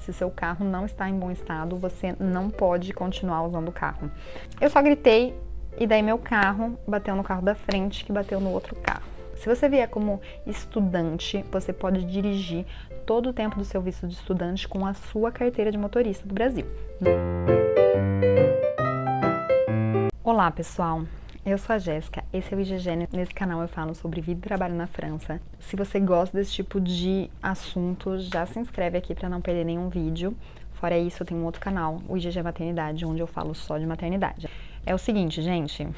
Se seu carro não está em bom estado, você não pode continuar usando o carro. Eu só gritei e daí meu carro bateu no carro da frente, que bateu no outro carro. Se você vier como estudante, você pode dirigir todo o tempo do seu visto de estudante com a sua carteira de motorista do Brasil. Olá, pessoal! Eu sou a Jéssica, esse é o IGG. Nesse canal eu falo sobre vida e trabalho na França. Se você gosta desse tipo de assunto, já se inscreve aqui para não perder nenhum vídeo. Fora isso, eu tenho um outro canal, o IGG Maternidade, onde eu falo só de maternidade. É o seguinte, gente,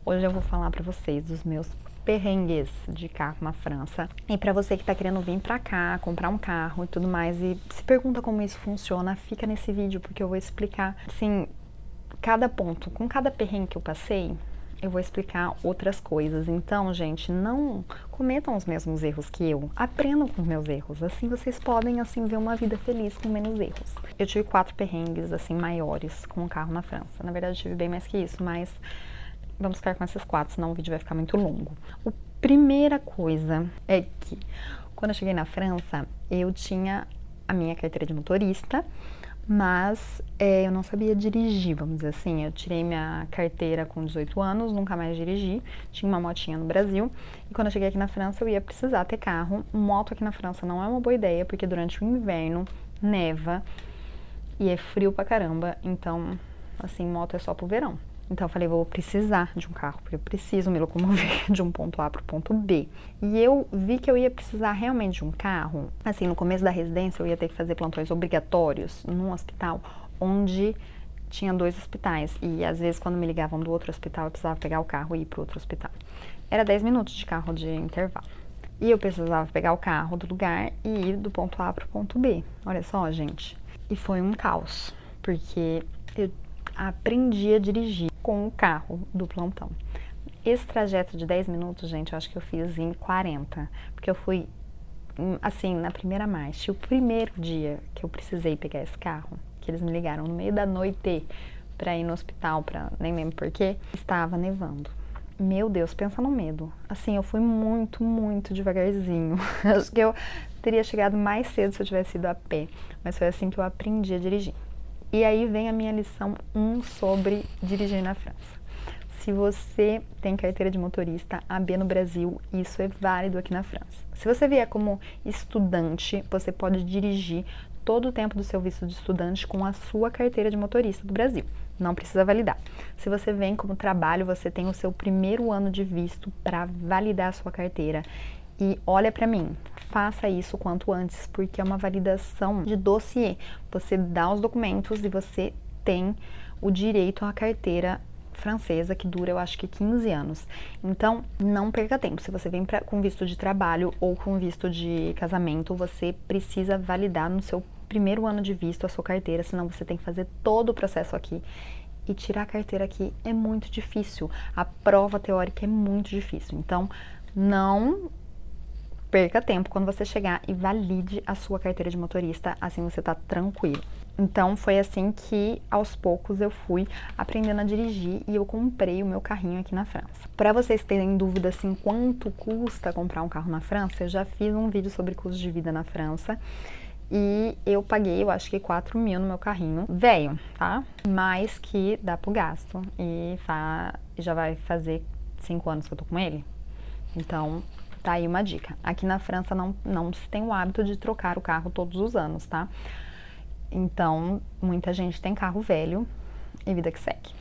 hoje eu vou falar para vocês dos meus perrengues de carro na França. E para você que tá querendo vir pra cá, comprar um carro e tudo mais, e se pergunta como isso funciona, fica nesse vídeo, porque eu vou explicar, assim, cada ponto, com cada perrengue que eu passei, eu vou explicar outras coisas. Então, gente, não cometam os mesmos erros que eu. Aprendam com os meus erros. Assim, vocês podem, assim, ver uma vida feliz com menos erros. Eu tive 4 perrengues, assim, maiores com o carro na França. Na verdade, eu tive bem mais que isso, mas vamos ficar com esses 4, senão o vídeo vai ficar muito longo. A primeira coisa é que, quando eu cheguei na França, eu tinha a minha carteira de motorista, mas eu não sabia dirigir, vamos dizer assim. Eu tirei minha carteira com 18 anos, nunca mais dirigi, tinha uma motinha no Brasil, e quando eu cheguei aqui na França eu ia precisar ter carro. Moto aqui na França não é uma boa ideia, porque durante o inverno neva e é frio pra caramba, então, assim, moto é só pro verão. Então eu falei, vou precisar de um carro, porque eu preciso me locomover de um ponto A para o ponto B. E eu vi que eu ia precisar realmente de um carro. Assim, no começo da residência eu ia ter que fazer plantões obrigatórios num hospital onde tinha 2 hospitais. E às vezes quando me ligavam do outro hospital eu precisava pegar o carro e ir para outro hospital. Era 10 minutos de carro de intervalo. E eu precisava pegar o carro do lugar e ir do ponto A para o ponto B. Olha só, gente. E foi um caos, porque eu aprendi a dirigir com o carro do plantão. Esse trajeto de 10 minutos, gente, eu acho que eu fiz em 40, porque eu fui, assim, na primeira marcha. O primeiro dia que eu precisei pegar esse carro, que eles me ligaram no meio da noite pra ir no hospital, nem lembro porquê, estava nevando. Meu Deus, pensa no medo. Assim, eu fui muito, muito devagarzinho. Acho que eu teria chegado mais cedo se eu tivesse ido a pé, mas foi assim que eu aprendi a dirigir. E aí vem a minha lição 1 sobre dirigir na França. Se você tem carteira de motorista AB no Brasil, isso é válido aqui na França. Se você vier como estudante, você pode dirigir todo o tempo do seu visto de estudante com a sua carteira de motorista do Brasil. Não precisa validar. Se você vem como trabalho, você tem o seu primeiro ano de visto para validar a sua carteira. E olha pra mim, faça isso quanto antes, porque é uma validação de dossiê. Você dá os documentos e você tem o direito à carteira francesa, que dura, eu acho que 15 anos. Então, não perca tempo. Se você vem com visto de trabalho ou com visto de casamento, você precisa validar no seu primeiro ano de visto a sua carteira, senão você tem que fazer todo o processo aqui. E tirar a carteira aqui é muito difícil. A prova teórica é muito difícil. Então, não perca tempo quando você chegar e valide a sua carteira de motorista, assim você tá tranquilo. Então foi assim que aos poucos eu fui aprendendo a dirigir e eu comprei o meu carrinho aqui na França. Para vocês terem dúvida assim quanto custa comprar um carro na França, eu já fiz um vídeo sobre custo de vida na França e eu paguei, eu acho que 4 mil no meu carrinho, velho, tá? Mas que dá pro gasto e já vai fazer 5 anos que eu tô com ele, então tá aí uma dica. Aqui na França não se tem o hábito de trocar o carro todos os anos, tá? Então, muita gente tem carro velho e vida que segue.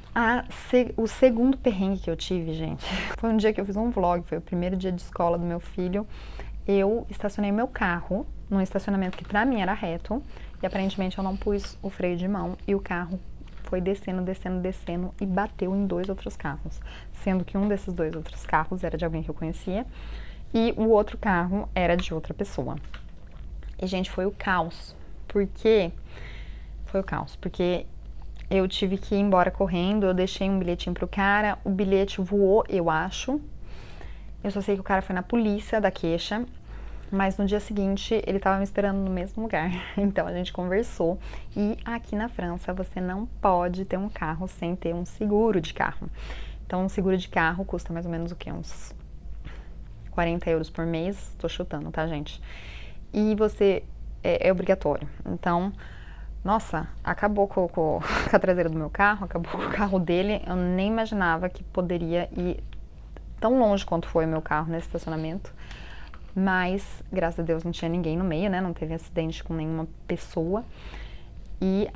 O segundo perrengue que eu tive, gente, foi um dia que eu fiz um vlog, foi o primeiro dia de escola do meu filho. Eu estacionei meu carro num estacionamento que pra mim era reto e aparentemente eu não pus o freio de mão e o carro foi descendo, descendo, descendo e bateu em 2 outros carros, sendo que um desses 2 outros carros era de alguém que eu conhecia e o outro carro era de outra pessoa. E, gente, foi o caos. Porque eu tive que ir embora correndo, eu deixei um bilhetinho pro cara, o bilhete voou, eu acho. Eu só sei que o cara foi na polícia da queixa, mas no dia seguinte ele tava me esperando no mesmo lugar. Então a gente conversou e aqui na França você não pode ter um carro sem ter um seguro de carro. Então um seguro de carro custa mais ou menos o quê? Uns 40 euros por mês, tô chutando, tá, gente? E você é obrigatório. Então, nossa, acabou com a traseira do meu carro, acabou com o carro dele. Eu nem imaginava que poderia ir tão longe quanto foi o meu carro nesse estacionamento. Mas, graças a Deus, não tinha ninguém no meio, né? Não teve acidente com nenhuma pessoa. E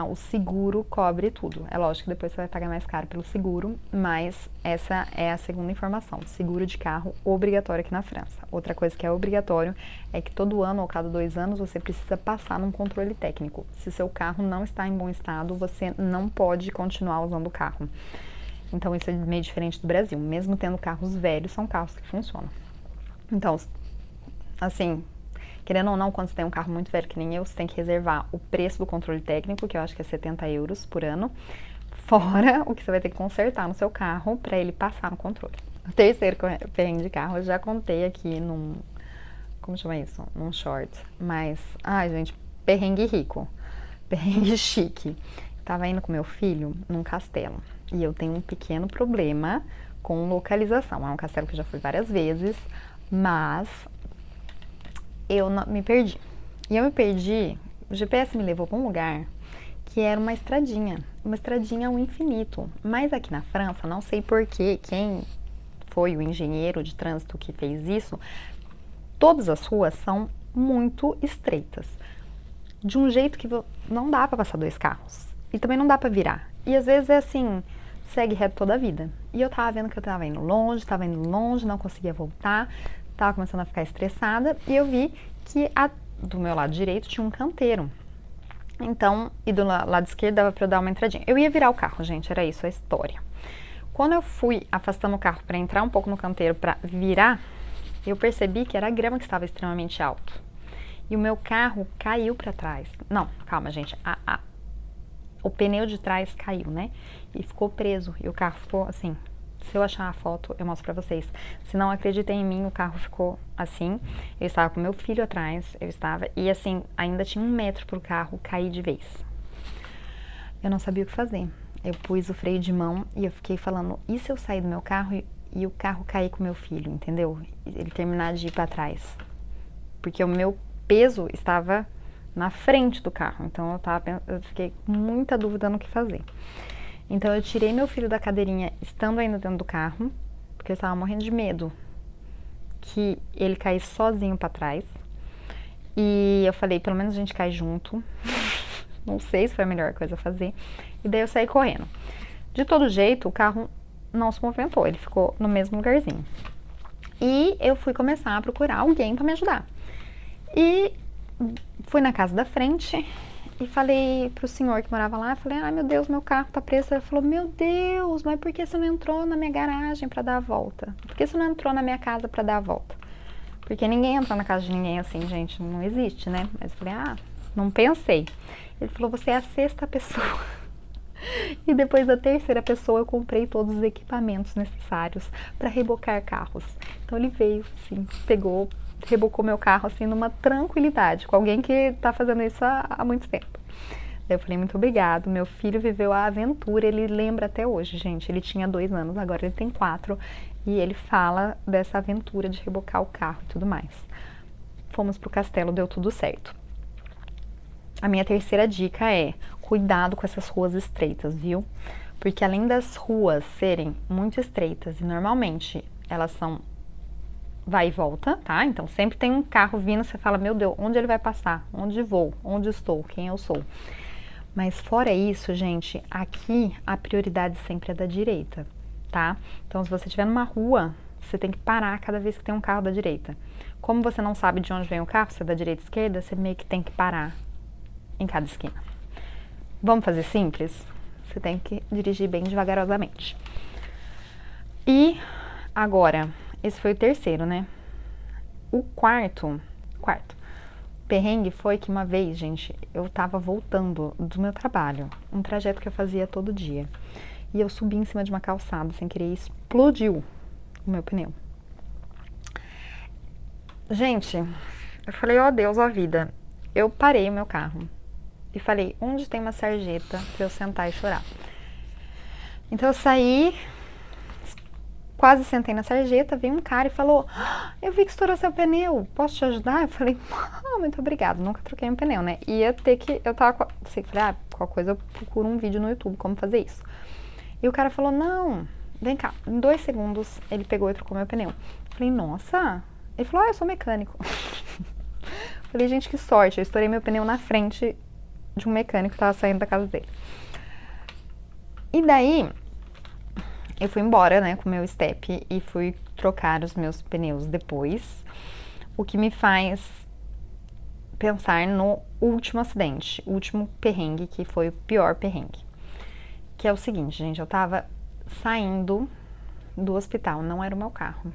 o seguro cobre tudo. É lógico que depois você vai pagar mais caro pelo seguro, mas essa é a segunda informação. Seguro de carro obrigatório aqui na França. Outra coisa que é obrigatório é que todo ano ou cada 2 anos você precisa passar num controle técnico. Se seu carro não está em bom estado, você não pode continuar usando o carro. Então isso é meio diferente do Brasil. Mesmo tendo carros velhos, são carros que funcionam. Então, assim, querendo ou não, quando você tem um carro muito velho que nem eu, você tem que reservar o preço do controle técnico, que eu acho que é 70 euros por ano, fora o que você vai ter que consertar no seu carro para ele passar no controle. O terceiro perrengue de carro eu já contei aqui num, como chama isso? Num short. Mas, ai gente, perrengue rico, perrengue chique. Tava indo com meu filho num castelo e eu tenho um pequeno problema com localização. É um castelo que eu já fui várias vezes, mas eu me perdi. E eu me perdi, o GPS me levou para um lugar que era uma estradinha ao infinito. Mas aqui na França, não sei porquê, quem foi o engenheiro de trânsito que fez isso, todas as ruas são muito estreitas. De um jeito que não dá para passar 2 carros. E também não dá para virar. E às vezes é assim, segue reto toda a vida. E eu tava vendo que eu tava indo longe, não conseguia voltar. Tava começando a ficar estressada e eu vi que do meu lado direito tinha um canteiro. Então, e do lado esquerdo dava pra eu dar uma entradinha. Eu ia virar o carro, gente, era isso a história. Quando eu fui afastando o carro para entrar um pouco no canteiro para virar, eu percebi que era a grama que estava extremamente alto. E o meu carro caiu para trás. Não, calma, gente. O pneu de trás caiu, né? E ficou preso. E o carro ficou assim. Se eu achar a foto, eu mostro pra vocês. Se não acreditem em mim, o carro ficou assim. Eu estava com meu filho atrás, e assim, ainda tinha 1 metro pro carro cair de vez. Eu não sabia o que fazer. Eu pus o freio de mão e eu fiquei falando, e se eu sair do meu carro e o carro cair com meu filho, entendeu? Ele terminar de ir pra trás. Porque o meu peso estava na frente do carro, então eu fiquei com muita dúvida no que fazer. Então eu tirei meu filho da cadeirinha estando ainda dentro do carro, porque eu estava morrendo de medo que ele caísse sozinho para trás. E eu falei, pelo menos a gente cai junto. Não sei se foi a melhor coisa a fazer. E daí eu saí correndo. De todo jeito, o carro não se movimentou, ele ficou no mesmo lugarzinho. E eu fui começar a procurar alguém para me ajudar. E fui na casa da frente e falei pro senhor que morava lá, falei, ai meu Deus, meu carro tá preso. Ele falou, meu Deus, mas por que você não entrou na minha garagem pra dar a volta? Por que você não entrou na minha casa pra dar a volta? Porque ninguém entra na casa de ninguém assim, gente, não existe, né? Mas eu falei, não pensei. Ele falou, você é a 6ª pessoa. E depois da 3ª pessoa eu comprei todos os equipamentos necessários pra rebocar carros. Então ele veio, assim, pegou, rebocou meu carro assim numa tranquilidade, com alguém que tá fazendo isso há muito tempo. Daí eu falei, muito obrigado, meu filho viveu a aventura, ele lembra até hoje, gente, ele tinha 2 anos, agora ele tem 4, e ele fala dessa aventura de rebocar o carro e tudo mais. Fomos pro castelo, deu tudo certo. A minha terceira dica é, cuidado com essas ruas estreitas, viu? Porque além das ruas serem muito estreitas, e normalmente elas são vai e volta, tá? Então sempre tem um carro vindo, você fala, meu Deus, onde ele vai passar? Onde vou? Onde estou? Quem eu sou? Mas fora isso, gente, aqui a prioridade sempre é da direita, tá? Então se você estiver numa rua, você tem que parar cada vez que tem um carro da direita. Como você não sabe de onde vem o carro, se é da direita ou esquerda, você meio que tem que parar em cada esquina. Vamos fazer simples? Você tem que dirigir bem devagarosamente. E agora, esse foi o terceiro, né? O quarto perrengue foi que uma vez, gente, eu tava voltando do meu trabalho, um trajeto que eu fazia todo dia, e eu subi em cima de uma calçada sem querer e explodiu o meu pneu. Gente, eu falei, ó Deus, ó vida. Eu parei o meu carro e falei, onde tem uma sarjeta pra eu sentar e chorar? Então eu saí quase sentei na sarjeta, veio um cara e falou: eu vi que estourou seu pneu, posso te ajudar? Eu falei: muito obrigado, nunca troquei um pneu, né? Ia ter que, eu tava, assim, falei, qualquer coisa eu procuro um vídeo no YouTube como fazer isso. E o cara falou: não, vem cá, em 2 segundos ele pegou e trocou meu pneu. Eu falei: nossa. Ele falou: eu sou mecânico. Eu falei: gente, que sorte, eu estourei meu pneu na frente de um mecânico que tava saindo da casa dele. E daí, eu fui embora, né, com o meu step e fui trocar os meus pneus depois, o que me faz pensar no último acidente, o último perrengue, que foi o pior perrengue. Que é o seguinte, gente, eu tava saindo do hospital, não era o meu carro,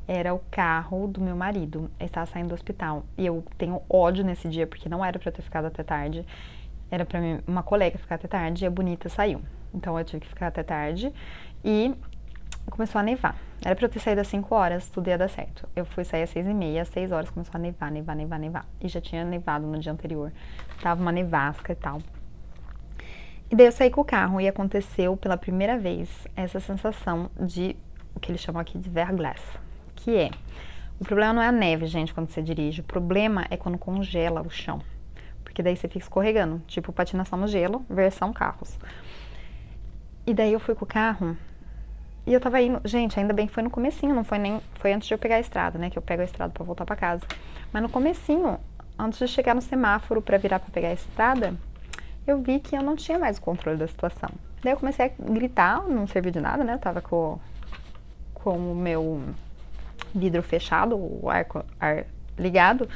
era o carro do meu marido, ele estava saindo do hospital, e eu tenho ódio nesse dia, porque não era pra eu ter ficado até tarde, era pra mim, uma colega ficar até tarde, e a bonita saiu. Então eu tive que ficar até tarde e começou a nevar. Era pra eu ter saído às 5 horas, tudo ia dar certo. Eu fui sair às 6h30, às 6 horas começou a nevar. E já tinha nevado no dia anterior. Tava uma nevasca e tal. E daí eu saí com o carro e aconteceu pela primeira vez essa sensação de, o que eles chamam aqui de verglas. Que é, o problema não é a neve, gente, quando você dirige. O problema é quando congela o chão. Porque daí você fica escorregando. Tipo patinação no gelo, versão carros. E daí eu fui com o carro e eu tava indo, gente, ainda bem que foi no comecinho, não foi nem, foi antes de eu pegar a estrada, né, que eu pego a estrada pra voltar pra casa. Mas no comecinho, antes de chegar no semáforo pra virar pra pegar a estrada, eu vi que eu não tinha mais o controle da situação. Daí eu comecei a gritar, não serviu de nada, né, eu tava com o meu vidro fechado, o ar ligado,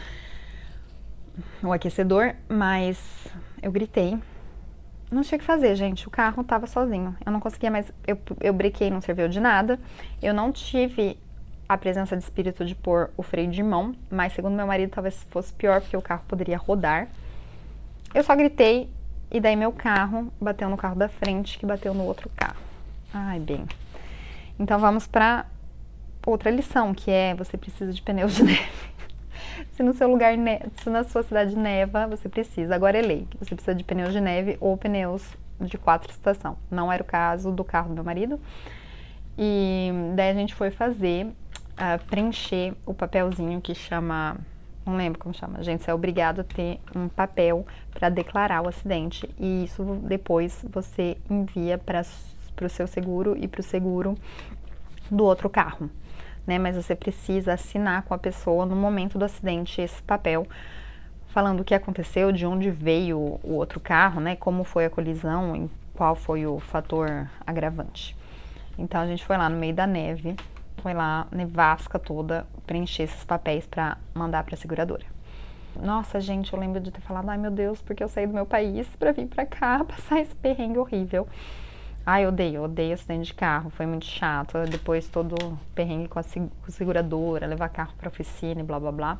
o aquecedor, mas eu gritei. Não tinha o que fazer, gente, o carro tava sozinho, eu não conseguia mais, eu brequei, não serviu de nada, eu não tive a presença de espírito de pôr o freio de mão, mas segundo meu marido talvez fosse pior, porque o carro poderia rodar. Eu só gritei, e daí meu carro bateu no carro da frente, que bateu no outro carro. Ai, bem. Então vamos pra outra lição, que é, você precisa de pneus de neve. Se no seu lugar, se na sua cidade neva, você precisa. Agora é lei, você precisa de pneus de neve ou pneus de 4 estação. Não era o caso do carro do meu marido. E daí a gente foi fazer, preencher o papelzinho que chama, não lembro como chama. Gente, você é obrigado a ter um papel para declarar o acidente. E isso depois você envia para o seu seguro e para o seguro do outro carro. Né, mas você precisa assinar com a pessoa no momento do acidente esse papel, falando o que aconteceu, de onde veio o outro carro, né, como foi a colisão e qual foi o fator agravante. Então a gente foi lá no meio da neve, foi lá, nevasca toda, preencher esses papéis para mandar para a seguradora. Nossa, gente, eu lembro de ter falado: ai meu Deus, porque eu saí do meu país para vir para cá, passar esse perrengue horrível. Ai, eu odeio acidente de carro, foi muito chato. Depois todo perrengue com a seguradora, levar carro pra oficina e blá blá blá.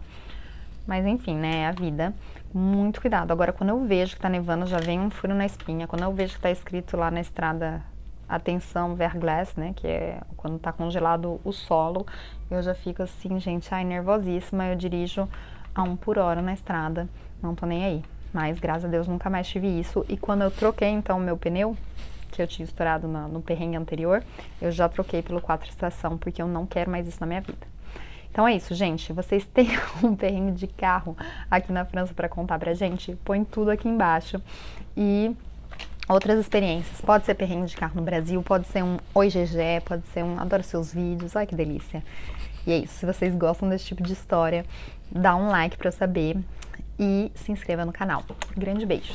Mas enfim, né, é a vida. Muito cuidado. Agora, quando eu vejo que tá nevando, já vem um furo na espinha. Quando eu vejo que tá escrito lá na estrada, atenção, verglas, né, que é quando tá congelado o solo, eu já fico assim, gente, ai, nervosíssima. Eu dirijo a 1 por hora na estrada, não tô nem aí. Mas, graças a Deus, nunca mais tive isso. E quando eu troquei, então, o meu pneu, que eu tinha estourado no perrengue anterior, eu já troquei pelo 4 estação, porque eu não quero mais isso na minha vida. Então é isso, gente. Vocês têm um perrengue de carro aqui na França para contar pra gente? Põe tudo aqui embaixo. E outras experiências. Pode ser perrengue de carro no Brasil, pode ser um Oi GG, pode ser um Adoro Seus Vídeos. Ai, que delícia. E é isso. Se vocês gostam desse tipo de história, dá um like pra eu saber e se inscreva no canal. Grande beijo.